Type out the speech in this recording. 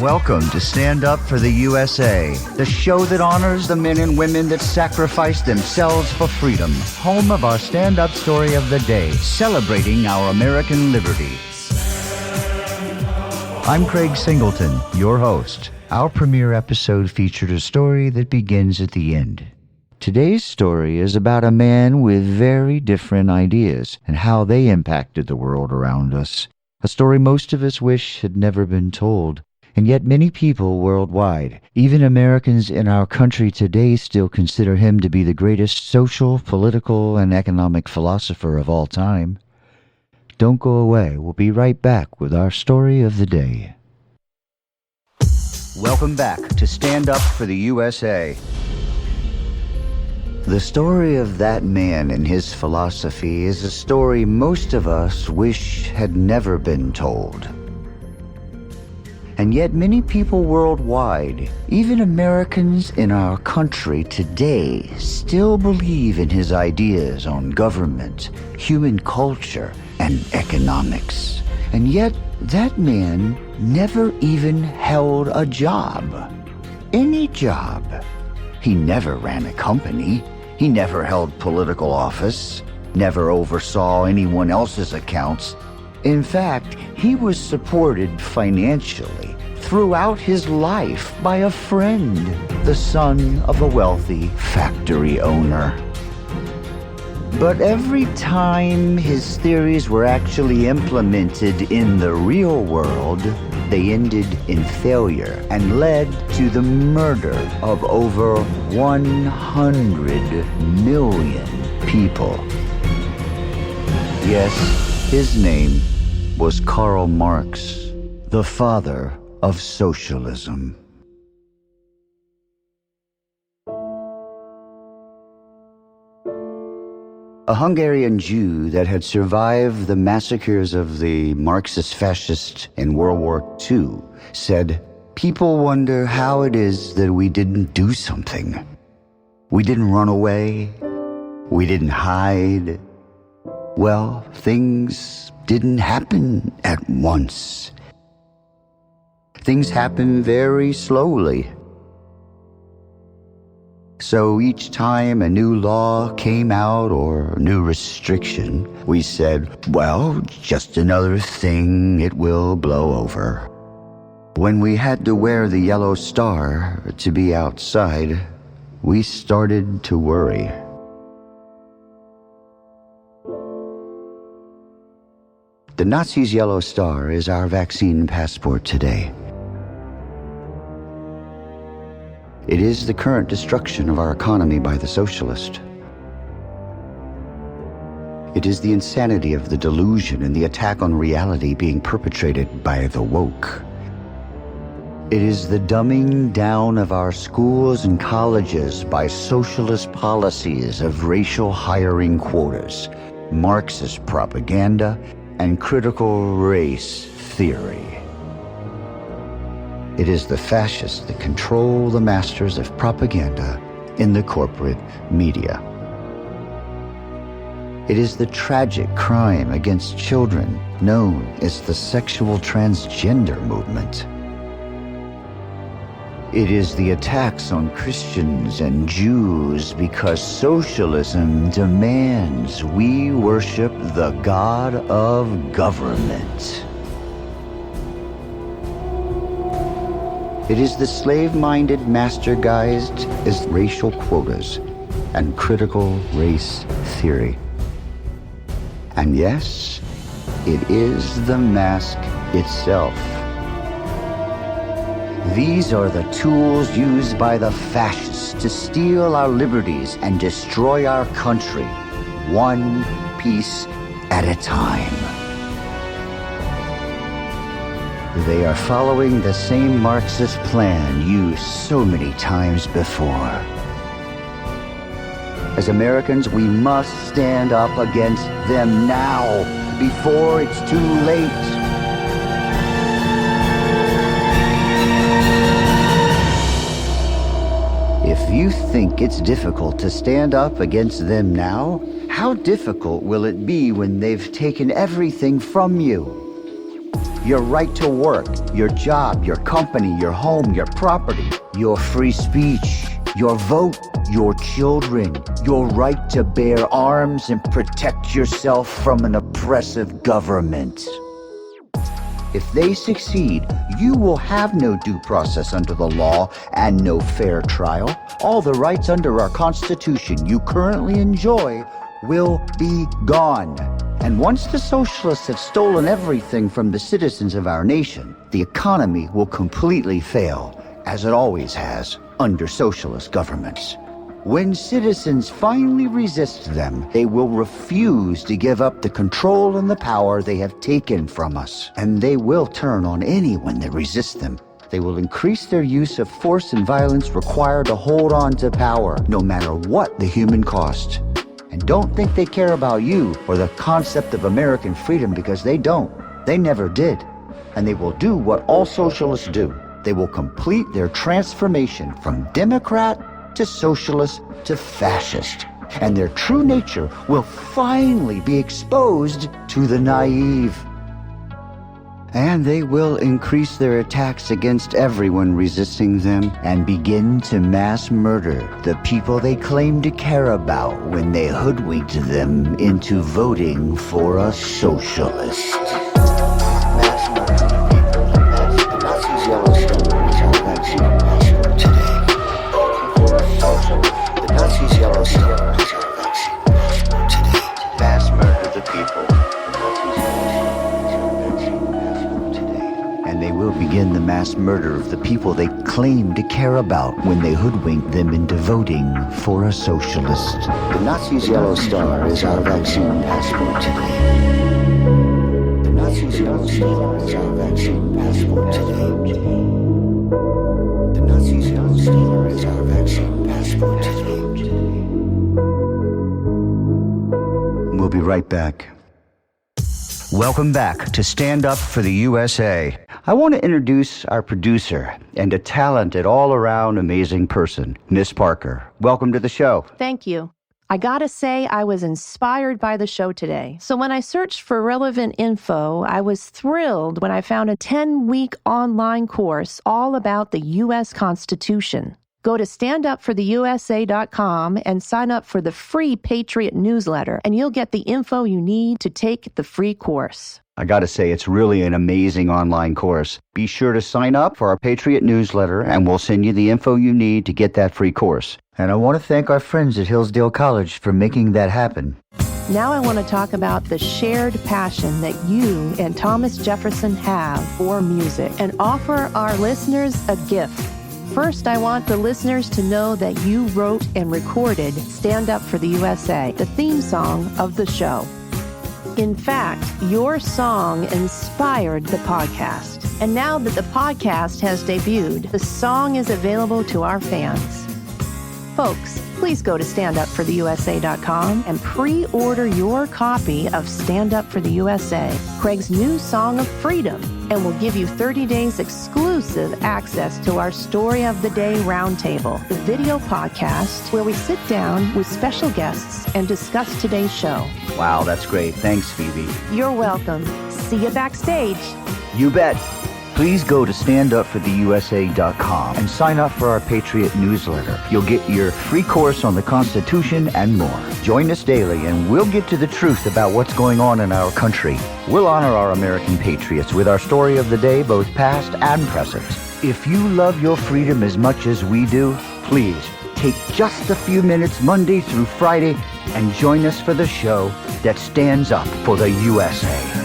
Welcome to Stand Up for the USA, the show that honors the men and women that sacrificed themselves for freedom. Home of our stand-up story of the day, celebrating our American liberty. I'm Craig Singleton, your host. Our premiere episode featured a story that begins at the end. Today's story is about a man with very different ideas and how they impacted the world around us. A story most of us wish had never been told. And yet many people worldwide, even Americans in our country today, still consider him to be the greatest social, political, and economic philosopher of all time. Don't go away. We'll be right back with our story of the day. Welcome back to Stand Up for the USA. The story of that man and his philosophy is a story most of us wish had never been told. And yet many people worldwide, even Americans in our country today, still believe in his ideas on government, human culture, and economics. And yet that man never even held a job. Any job. He never ran a company. He never held political office, never oversaw anyone else's accounts. In fact, he was supported financially throughout his life by a friend, the son of a wealthy factory owner. But every time his theories were actually implemented in the real world, they ended in failure and led to the murder of over 100 million people. Yes, his name was Karl Marx, the father of socialism. A Hungarian Jew that had survived the massacres of the Marxist fascists in World War II said, "People wonder how it is that we didn't do something. We didn't run away. We didn't hide. Well, things didn't happen at once. Things happen very slowly. So each time a new law came out or a new restriction, we said, well, just another thing, it will blow over. When we had to wear the yellow star to be outside, we started to worry." The Nazis' yellow star is our vaccine passport today. It is the current destruction of our economy by the socialist. It is the insanity of the delusion and the attack on reality being perpetrated by the woke. It is the dumbing down of our schools and colleges by socialist policies of racial hiring quotas, Marxist propaganda, and critical race theory. It is the fascists that control the masters of propaganda in the corporate media. It is the tragic crime against children known as the sexual transgender movement. It is the attacks on Christians and Jews because socialism demands we worship the God of government. It is the slave-minded master guised as racial quotas and critical race theory. And yes, it is the mask itself. These are the tools used by the fascists to steal our liberties and destroy our country, one piece at a time. They are following the same Marxist plan used so many times before. As Americans, we must stand up against them now, before it's too late. If you think it's difficult to stand up against them now, how difficult will it be when they've taken everything from you? your right to work, your job, your company, your home, your property, your free speech, your vote, your children, your right to bear arms and protect yourself from an oppressive government. If they succeed, you will have no due process under the law and no fair trial. All the rights under our Constitution you currently enjoy will be gone. And once the socialists have stolen everything from the citizens of our nation, the economy will completely fail, as it always has under socialist governments. When citizens finally resist them, they will refuse to give up the control and the power they have taken from us. And they will turn on anyone that resists them. They will increase their use of force and violence required to hold on to power, no matter what the human cost. And don't think they care about you or the concept of American freedom, because they don't. They never did. And they will do what all socialists do. They will complete their transformation from Democrat to socialist to fascist, and their true nature will finally be exposed to the naive. And they will increase their attacks against everyone resisting them and begin to mass murder the people they claim to care about when they hoodwinked them into voting for a socialist. Mass murder of people. The Nazis' yellow stone is our vaccine passport today. The Nazis' yellow stone is our vaccine passport today. Mass murder the people. The Nazis' yellow stone is our vaccine passport today. And they will begin the mass murder of the people they claim to care about when they hoodwink them into voting for a socialist. The Nazis' yellow star is our vaccine passport today. The Nazis' yellow star is our vaccine passport today. The Nazis' yellow star is our vaccine passport today. We'll be right back. Welcome back to Stand Up for the USA. I want to introduce our producer and a talented, all-around amazing person, Miss Parker. Welcome to the show. Thank you. I gotta say, I was inspired by the show today. So when I searched for relevant info, I was thrilled when I found a 10-week online course all about the U.S. Constitution. Go to standupfortheusa.com and sign up for the free Patriot newsletter, and you'll get the info you need to take the free course. I gotta say, it's really an amazing online course. Be sure to sign up for our Patriot newsletter, and we'll send you the info you need to get that free course. And I want to thank our friends at Hillsdale College for making that happen. Now I want to talk about the shared passion that you and Thomas Jefferson have for music and offer our listeners a gift. First, I want the listeners to know that you wrote and recorded Stand Up for the USA, the theme song of the show. In fact, your song inspired the podcast. And now that the podcast has debuted, the song is available to our fans. Folks, please go to standupfortheusa.com and pre-order your copy of Stand Up for the USA, Craig's new song of freedom, and we'll give you 30 days exclusive access to our Story of the Day Roundtable, the video podcast where we sit down with special guests and discuss today's show. Wow, that's great. Thanks, Phoebe. You're welcome. See you backstage. You bet. Please go to standupfortheusa.com and sign up for our Patriot newsletter. You'll get your free course on the Constitution and more. Join us daily and we'll get to the truth about what's going on in our country. We'll honor our American patriots with our story of the day, both past and present. If you love your freedom as much as we do, please take just a few minutes Monday through Friday and join us for the show that stands up for the USA.